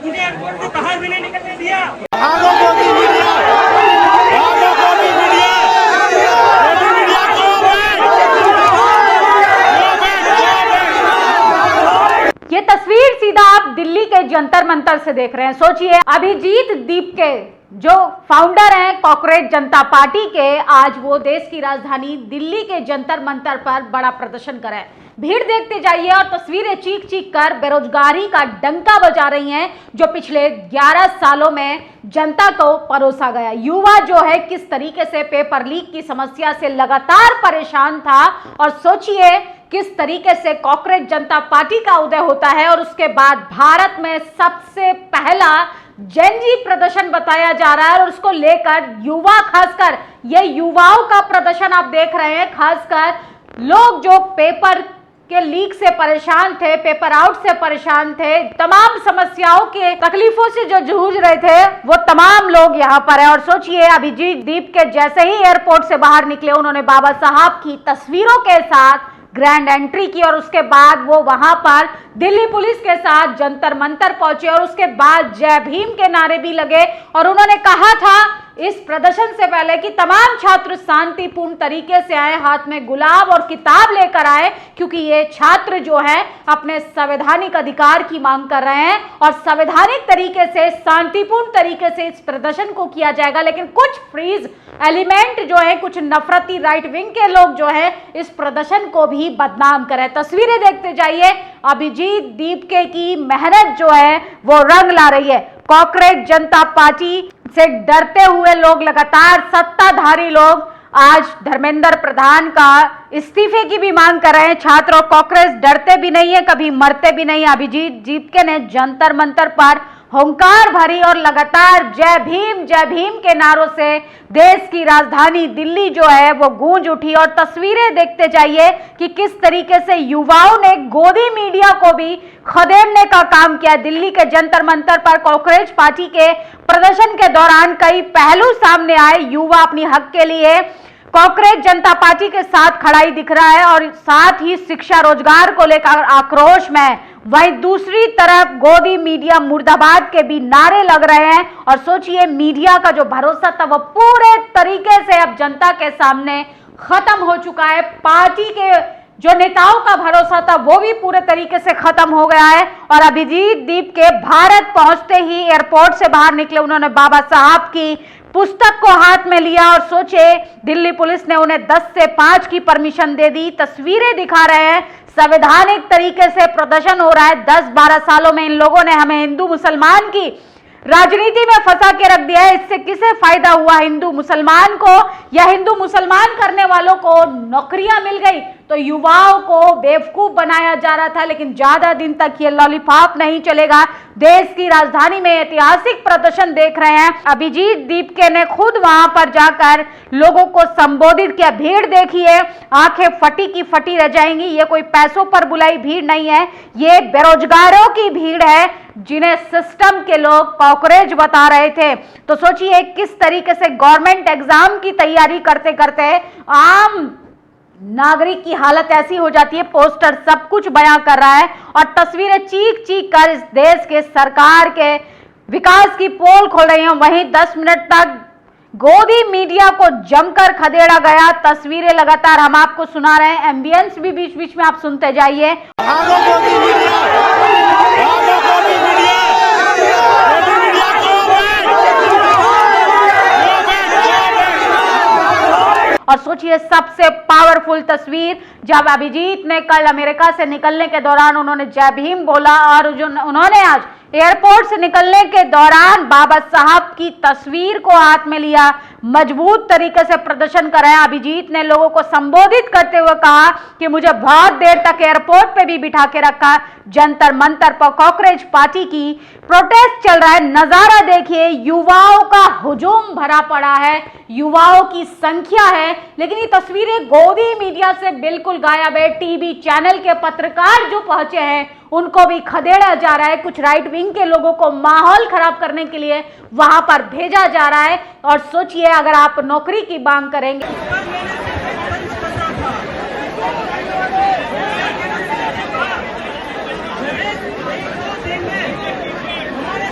मुझे एयरपोर्ट से बाहर भी नहीं निकलने दिया। ये तस्वीर सीधा आप दिल्ली के जंतर मंतर से देख रहे हैं। सोचिए, अभिजीत दीप के जो फाउंडर हैं कॉकरोच जनता पार्टी के, आज वो देश की राजधानी दिल्ली के जंतर मंतर पर बड़ा प्रदर्शन कर रहे हैं। भीड़ देखते जाइए और तस्वीरें चीख चीख कर बेरोजगारी का डंका बजा रही हैं, जो पिछले 11 सालों में जनता को परोसा गया। युवा जो है किस तरीके से पेपर लीक की समस्या से लगातार परेशान था, और सोचिए किस तरीके से कॉकरोच जनता पार्टी का उदय होता है और उसके बाद भारत में सबसे पहला जेनजी प्रदर्शन बताया जा रहा है। और उसको लेकर युवा, खासकर ये युवाओं का प्रदर्शन आप देख रहे हैं, खासकर लोग जो पेपर के लीक से परेशान थे, पेपर आउट से परेशान थे, तमाम समस्याओं के तकलीफों से जो जूझ रहे थे, वो तमाम लोग यहाँ पर है। और सोचिए, अभिजीत दीप के जैसे ही एयरपोर्ट से बाहर निकले, उन्होंने बाबा साहब की तस्वीरों के साथ ग्रैंड एंट्री की और उसके बाद वो वहां पर दिल्ली पुलिस के साथ जंतर मंतर पहुंचे और उसके बाद जय भीम के नारे भी लगे। और उन्होंने कहा था इस प्रदर्शन से पहले कि तमाम छात्र शांतिपूर्ण तरीके से आए, हाथ में गुलाब और किताब लेकर आए, क्योंकि ये छात्र जो है अपने संवैधानिक अधिकार की मांग कर रहे हैं और संवैधानिक तरीके से, शांतिपूर्ण तरीके से इस प्रदर्शन को किया जाएगा। लेकिन कुछ फ्रीज एलिमेंट जो है, कुछ नफरती राइट विंग के लोग जो है इस प्रदर्शन को भी बदनाम करें। तस्वीरें देखते जाइए, अभिजीत दीपके की मेहनत जो है वो रंग ला रही है। कॉकरोच जनता पार्टी से डरते हुए लोग, लगातार सत्ताधारी लोग आज धर्मेंद्र प्रधान का इस्तीफे की भी मांग कर रहे हैं। छात्र और कॉकरोच डरते भी नहीं है, कभी मरते भी नहीं। अभिजीत दीपके ने जंतर मंतर पर हुंकार भरी और लगातार जय भीम के नारों से देश की राजधानी दिल्ली जो है वो गूंज उठी। और तस्वीरें देखते जाइए कि किस तरीके से युवाओं ने गोदी मीडिया को भी खदेड़ने का काम किया। दिल्ली के जंतर मंतर पर कॉकरोच पार्टी के प्रदर्शन के दौरान कई पहलू सामने आए। युवा अपनी हक के लिए कॉकरोच जनता पार्टी के साथ खड़ाई दिख रहा है और साथ ही शिक्षा रोजगार को लेकर आक्रोश में। वहीं दूसरी तरफ गोदी मीडिया मुर्दाबाद के भी नारे लग रहे हैं। और सोचिए, मीडिया का जो भरोसा था वो पूरे तरीके से अब जनता के सामने खत्म हो चुका है। पार्टी के जो नेताओं का भरोसा था वो भी पूरे तरीके से खत्म हो गया है। और अभिजीत दीपके भारत पहुंचते ही एयरपोर्ट से बाहर निकले, उन्होंने बाबा साहब की पुस्तक को हाथ में लिया और सोचे, दिल्ली पुलिस ने उन्हें 10 से 5 की परमिशन दे दी। तस्वीरें दिखा रहे हैं, संवैधानिक तरीके से प्रदर्शन हो रहा है। 10-12 सालों में इन लोगों ने हमें हिंदू मुसलमान की राजनीति में फंसा के रख दिया है। इससे किसे फायदा हुआ? हिंदू मुसलमान को, या हिंदू मुसलमान करने वालों को नौकरियां मिल गई तो युवाओं को बेवकूफ बनाया जा रहा था। लेकिन ज्यादा दिन तक ये लॉलीपॉप नहीं चलेगा। देश की राजधानी में ऐतिहासिक प्रदर्शन देख रहे हैं। अभिजीत दीपके ने खुद वहां पर जाकर लोगों को संबोधित किया। भीड़ देखिए, आंखें फटी की फटी रह जाएंगी। ये कोई पैसों पर बुलाई भीड़ नहीं है, ये बेरोजगारों की भीड़ है जिन्हें सिस्टम के लोग कॉकरोच बता रहे थे। तो सोचिए किस तरीके से गवर्नमेंट एग्जाम की तैयारी करते करते आम नागरिक की हालत ऐसी हो जाती है। पोस्टर सब कुछ बयां कर रहा है और तस्वीरें चीख चीख कर इस देश के सरकार के विकास की पोल खोल रही हैं। वहीं 10 मिनट तक गोदी मीडिया को जमकर खदेड़ा गया। तस्वीरें लगातार हम आपको सुना रहे हैं, एम्बियंस भी बीच बीच में आप सुनते जाइए। और सोचिए, सबसे पावरफुल तस्वीर जब अभिजीत ने कल अमेरिका से निकलने के दौरान उन्होंने जय भीम बोला और जो उन्होंने आज एयरपोर्ट से निकलने के दौरान बाबा साहब की तस्वीर को हाथ में लिया, मजबूत तरीके से प्रदर्शन कर रहे हैं। अभिजीत ने लोगों को संबोधित करते हुए कहा कि मुझे बहुत देर तक एयरपोर्ट पे भी बिठा के रखा। जंतर मंतर पर कॉकरोच पार्टी की प्रोटेस्ट चल रहा है। नजारा देखिए, युवाओं का हुजूम भरा पड़ा है, युवाओं की संख्या है। लेकिन ये तस्वीरें गोदी मीडिया से बिल्कुल गायब है। टीवी चैनल के पत्रकार जो पहुंचे हैं उनको भी खदेड़ा जा रहा है। कुछ राइट विंग के लोगों को माहौल खराब करने के लिए वहां पर भेजा जा रहा है। और सोचिए, अगर आप नौकरी की मांग करेंगे, हमारे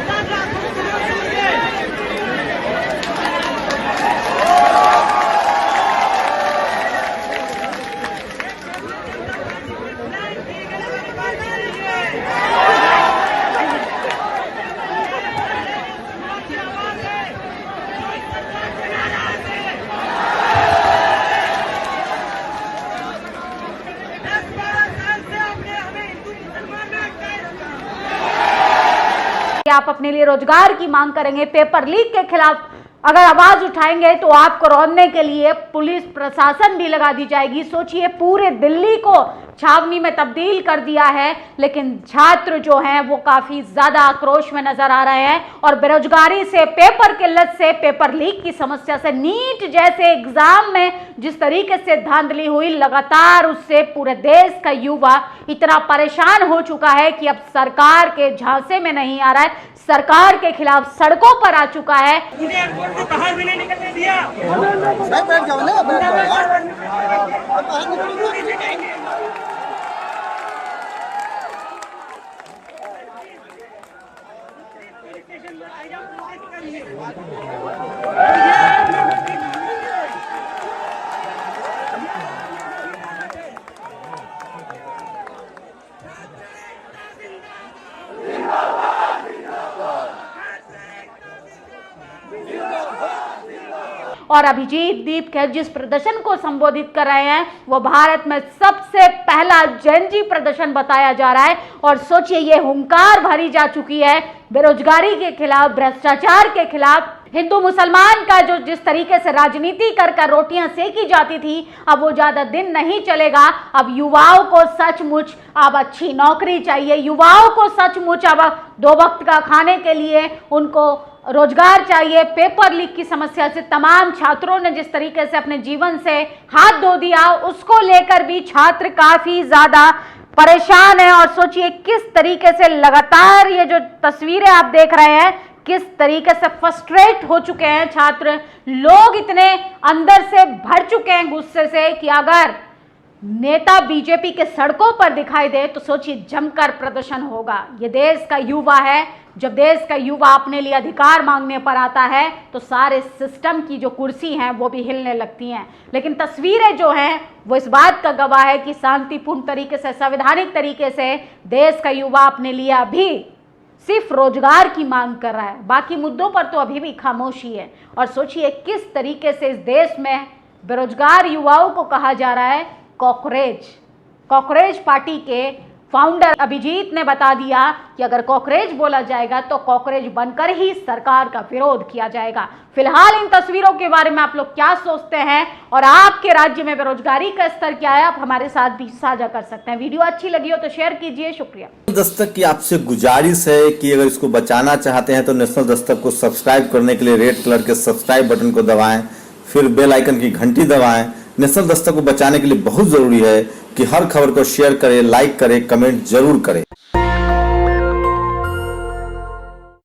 आप अपने लिए रोजगार की मांग करेंगे, पेपर लीक के खिलाफ अगर आवाज उठाएंगे तो आपको रोकने के लिए पुलिस प्रशासन भी लगा दी जाएगी। सोचिए, पूरे दिल्ली को छावनी में तब्दील कर दिया है, लेकिन छात्र जो हैं वो काफी ज्यादा आक्रोश में नजर आ रहे हैं और बेरोजगारी से, पेपर किल्लत से, पेपर लीक की समस्या से, नीट जैसे एग्जाम में जिस तरीके से धांधली हुई लगातार, उससे पूरे देश का युवा इतना परेशान हो चुका है कि अब सरकार के झांसे में नहीं आ रहा है, सरकार के खिलाफ सड़कों पर आ चुका है। मुझे एयरपोर्ट से बाहर भी नहीं निकलने दिया। बैठ जाओ ना, बैठ और अभिजीत दीपक जिस प्रदर्शन को संबोधित कर रहे हैं वो भारत में सबसे पहला जेनजी प्रदर्शन बताया जा रहा है। और सोचिए, ये हुंकार भरी जा चुकी है बेरोजगारी के खिलाफ, भ्रष्टाचार के खिलाफ। हिंदू मुसलमान का जो जिस तरीके से राजनीति कर रोटियां सेकी जाती थी, अब वो ज्यादा दिन नहीं चलेगा। अब युवाओं को सचमुच अब अच्छी नौकरी चाहिए, युवाओं को सचमुच अब 2 वक्त का खाने के लिए उनको रोजगार चाहिए। पेपर लीक की समस्या से तमाम छात्रों ने जिस तरीके से अपने जीवन से हाथ धो दिया, उसको लेकर भी छात्र काफी ज्यादा परेशान है। और सोचिए किस तरीके से लगातार ये जो तस्वीरें आप देख रहे हैं, किस तरीके से फ्रस्ट्रेट हो चुके हैं छात्र, लोग इतने अंदर से भर चुके हैं गुस्से से कि अगर नेता बीजेपी के सड़कों पर दिखाई दे तो सोचिए जमकर प्रदर्शन होगा। ये देश का युवा है, जब देश का युवा अपने लिए अधिकार मांगने पर आता है तो सारे सिस्टम की जो कुर्सी हैं वो भी हिलने लगती हैं। लेकिन तस्वीरें जो हैं वो इस बात का गवाह है कि शांतिपूर्ण तरीके से, संवैधानिक तरीके से देश का युवा अपने लिए अभी सिर्फ रोजगार की मांग कर रहा है, बाकी मुद्दों पर तो अभी भी खामोशी है। और सोचिए किस तरीके से इस देश में बेरोजगार युवाओं को कहा जा रहा है कॉकरोच। कॉकरोच पार्टी के फाउंडर अभिजीत ने बता दिया कि अगर कॉकरोच बोला जाएगा तो कॉकरोच बनकर ही सरकार का विरोध किया जाएगा। फिलहाल इन तस्वीरों के बारे में आप लोग क्या सोचते हैं और आपके राज्य में बेरोजगारी का स्तर क्या है, आप हमारे साथ भी साझा कर सकते हैं। वीडियो अच्छी लगी हो तो शेयर कीजिए। शुक्रिया। दस्तक की आपसे गुजारिश है कि अगर इसको बचाना चाहते हैं तो नेशनल दस्तक को सब्सक्राइब करने के लिए रेड कलर के सब्सक्राइब बटन को दबाएं, फिर बेल आइकन की घंटी दबाएं। नेशनल दस्तक को बचाने के लिए बहुत जरूरी है कि हर खबर को शेयर करें, लाइक करें, कमेंट जरूर करें।